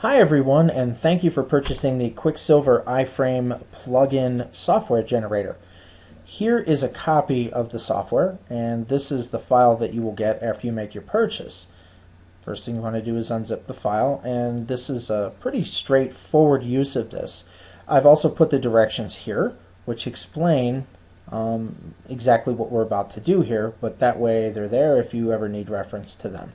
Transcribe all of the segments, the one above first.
Hi everyone, and thank you for purchasing the Quicksilver Iframe plugin software generator. Here is a copy of the software, and this is the file that you will get after you make your purchase. First thing you want to do is unzip the file, and this is a pretty straightforward use of this. I've also put the directions here, which explain exactly what we're about to do here, but that way they're there if you ever need reference to them.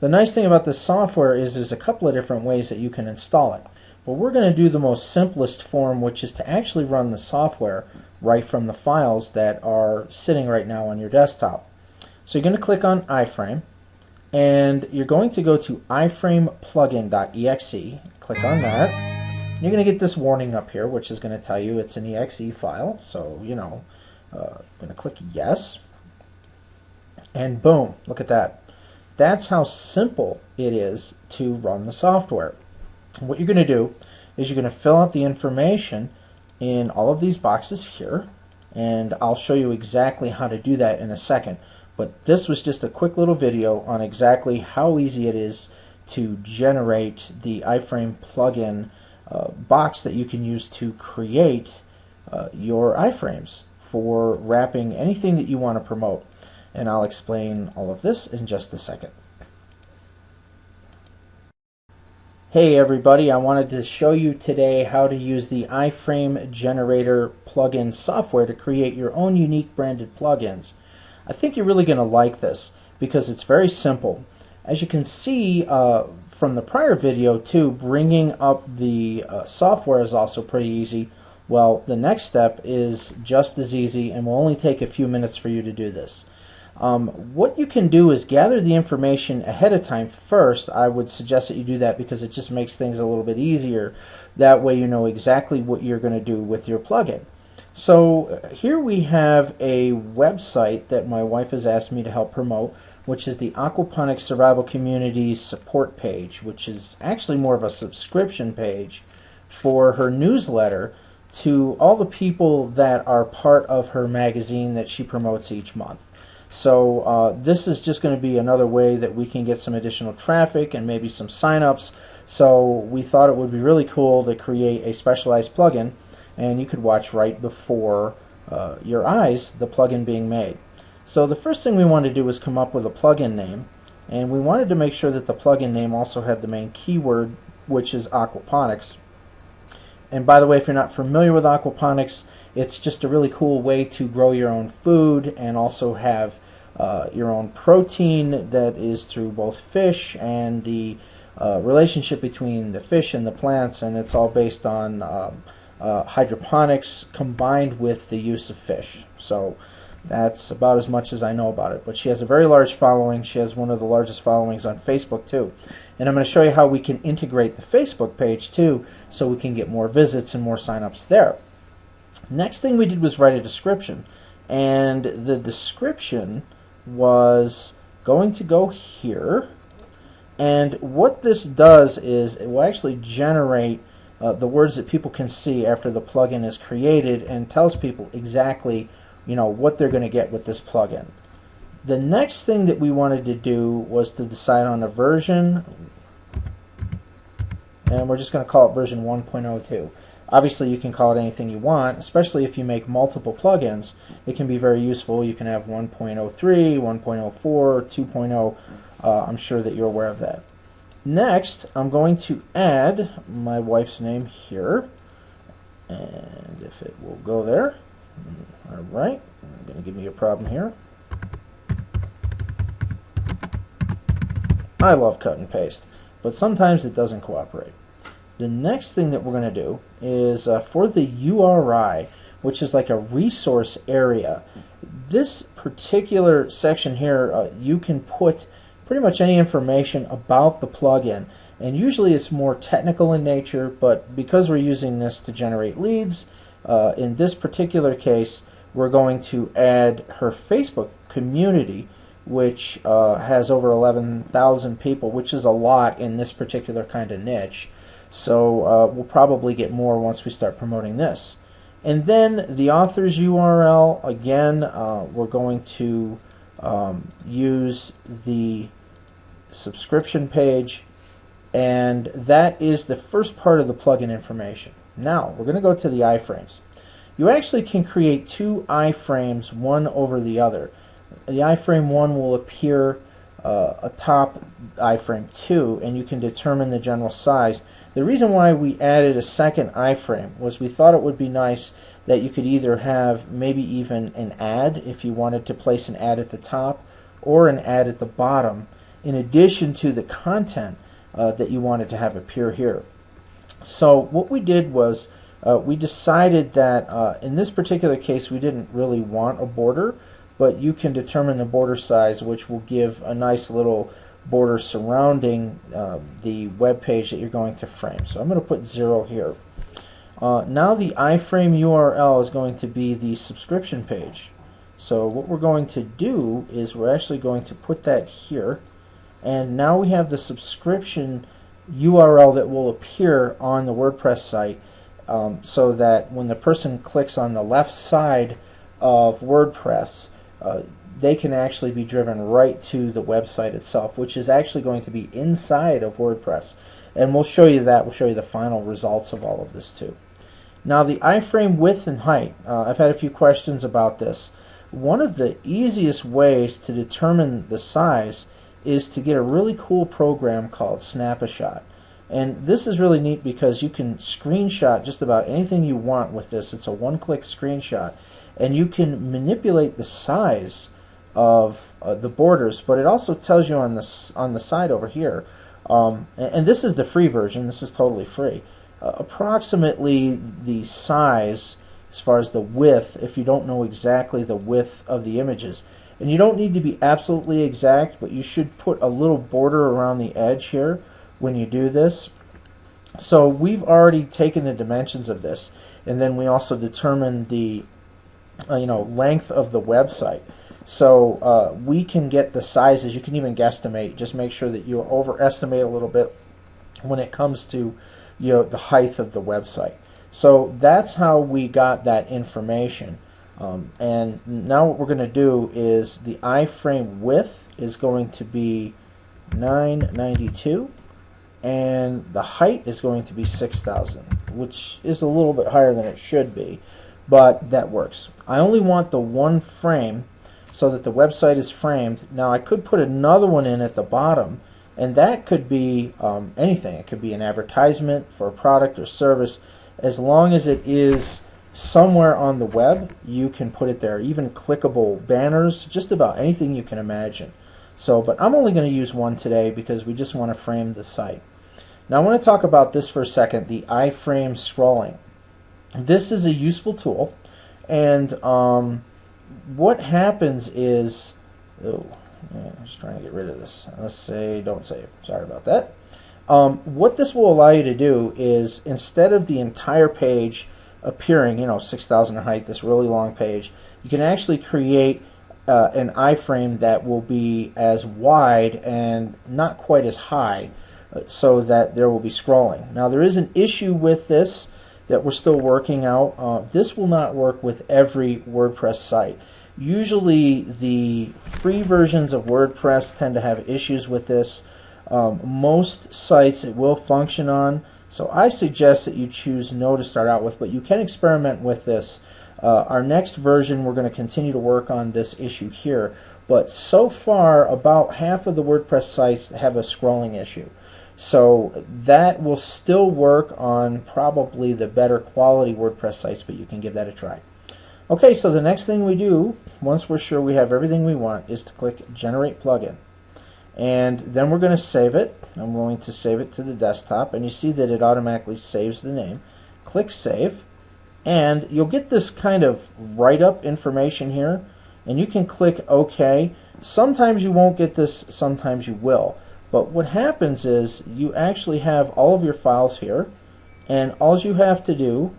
The nice thing about this software is there's a couple of different ways that you can install it. But we're going to do the most simplest form, which is to actually run the software right from the files that are sitting right now on your desktop. So you're going to click on Iframe, and you're going to go to iframeplugin.exe. Click on that. You're going to get this warning up here, which is going to tell you it's an exe file. So, I'm going to click yes. And boom, look at that. That's how simple it is to run the software. What you're going to do is you're going to fill out the information in all of these boxes here, and I'll show you exactly how to do that in a second. But this was just a quick little video on exactly how easy it is to generate the Iframe plugin box that you can use to create your iframes for wrapping anything that you want to promote. And I'll explain all of this in just a second. Hey everybody, I wanted to show you today how to use the Iframe generator plugin software to create your own unique branded plugins. I think you're really going to like this because it's very simple. As you can see from the prior video too, bringing up the software is also pretty easy. Well, the next step is just as easy and will only take a few minutes for you to do this. What you can do is gather the information ahead of time first. I would suggest that you do that because it just makes things a little bit easier. That way you know exactly what you're going to do with your plugin. So here we have a website that my wife has asked me to help promote, which is the Aquaponics Survival Community support page, which is actually more of a subscription page for her newsletter to all the people that are part of her magazine that she promotes each month. So this is just going to be another way that we can get some additional traffic and maybe some signups. So we thought it would be really cool to create a specialized plugin, and you could watch right before your eyes the plugin being made. So the first thing we wanted to do was come up with a plugin name, and we wanted to make sure that the plugin name also had the main keyword, which is aquaponics. And by the way, if you're not familiar with aquaponics, it's just a really cool way to grow your own food and also have your own protein that is through both fish and the relationship between the fish and the plants, and it's all based on hydroponics combined with the use of fish. So that's about as much as I know about it. But she has a very large following. She has one of the largest followings on Facebook too. And I'm going to show you how we can integrate the Facebook page too, so we can get more visits and more signups there. Next thing we did was write a description, and the description was going to go here, and what this does is it will actually generate the words that people can see after the plugin is created, and tells people exactly what they're going to get with this plugin. The next thing that we wanted to do was to decide on a version, and we're just going to call it version 1.02. Obviously you can call it anything you want, especially if you make multiple plugins. It can be very useful. You can have 1.03, 1.04, 2.0. I'm sure that you're aware of that. Next, I'm going to add my wife's name here, and if it will go there. Alright, I'm going to give me a problem here. I love cut and paste, but sometimes it doesn't cooperate. The next thing that we're going to do is for the URI, which is like a resource area. This particular section here, you can put pretty much any information about the plugin, and usually it's more technical in nature, but because we're using this to generate leads, in this particular case we're going to add her Facebook community, which has over 11,000 people, which is a lot in this particular kind of niche. So we'll probably get more once we start promoting this. And then the author's URL, again, we're going to use the subscription page And that is the first part of the plugin information. Now we're going to go to the iframes. You actually can create two iframes, one over the other. The iframe 1 will appear atop iframe 2, and you can determine the general size. The reason why we added a second iframe was we thought it would be nice that you could either have maybe even an ad if you wanted to place an ad at the top or an ad at the bottom, in addition to the content that you wanted to have appear here. So what we did was we decided that in this particular case we didn't really want a border, but you can determine the border size, which will give a nice little border surrounding the web page that you're going to frame. So I'm going to put 0 here. Now the iframe URL is going to be the subscription page. So what we're going to do is we're actually going to put that here, and now we have the subscription URL that will appear on the WordPress site, so that when the person clicks on the left side of WordPress, they can actually be driven right to the website itself, which is actually going to be inside of WordPress. And we'll show you that. We'll show you the final results of all of this too. Now the iframe width and height, I've had a few questions about this. One of the easiest ways to determine the size is to get a really cool program called Snap-a-Shot. And this is really neat because you can screenshot just about anything you want with this. It's a one-click screenshot, and you can manipulate the size of the borders, but it also tells you on the side over here, and this is the free version, this is totally free, approximately the size as far as the width, if you don't know exactly the width of the images. And you don't need to be absolutely exact, but you should put a little border around the edge here when you do this. So we've already taken the dimensions of this, and then we also determined the length of the website. So we can get the sizes. You can even guesstimate. Just make sure that you overestimate a little bit when it comes to the height of the website. So that's how we got that information. And now what we're going to do is the iframe width is going to be 992, and the height is going to be 6,000, which is a little bit higher than it should be, but that works. I only want the one frame so that the website is framed. Now I could put another one in at the bottom, and that could be anything. It could be an advertisement for a product or service. As long as it is somewhere on the web, you can put it there. Even clickable banners, just about anything you can imagine. So, but I'm only going to use one today because we just want to frame the site. Now I want to talk about this for a second, the iframe scrolling. This is a useful tool, and what happens is, I'm just trying to get rid of this. Let's say, don't save. Sorry about that. What this will allow you to do is, instead of the entire page appearing, 6,000 in height, this really long page, you can actually create an iframe that will be as wide and not quite as high, so that there will be scrolling. Now there is an issue with this that we're still working out. This will not work with every WordPress site. Usually the free versions of WordPress tend to have issues with this. Most sites it will function on, so I suggest that you choose no to start out with, but you can experiment with this. Our next version we're going to continue to work on this issue here, but so far about half of the WordPress sites have a scrolling issue. So that will still work on probably the better quality WordPress sites, but you can give that a try. Okay, so the next thing we do, once we're sure we have everything we want, is to click Generate Plugin. And then we're going to save it. I'm going to save it to the desktop, and you see that it automatically saves the name. Click Save, and you'll get this kind of write-up information here, and you can click OK. Sometimes you won't get this, sometimes you will. But what happens is you actually have all of your files here, and all you have to do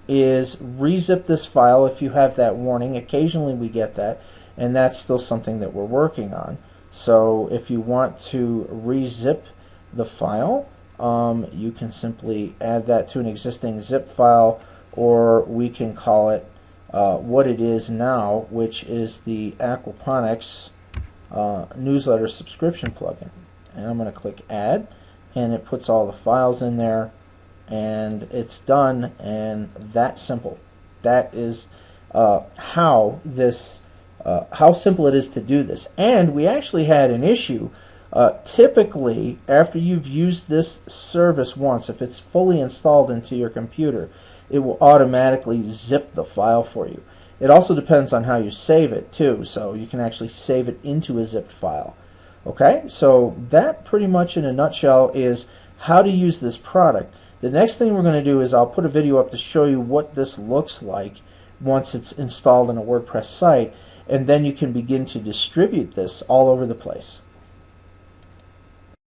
is rezip this file if you have that warning. Occasionally we get that, and that's still something that we're working on. So if you want to rezip the file, you can simply add that to an existing zip file, or we can call it what it is now, which is the Aquaponics newsletter subscription plugin. And I'm going to click Add, and it puts all the files in there, and it's done, and that simple. That is how simple it is to do this. And we actually had an issue. Typically, after you've used this service once, if it's fully installed into your computer, it will automatically zip the file for you. It also depends on how you save it too, so you can actually save it into a zipped file. Okay, so that pretty much in a nutshell is how to use this product. The next thing we're going to do is I'll put a video up to show you what this looks like once it's installed in a WordPress site, and then you can begin to distribute this all over the place.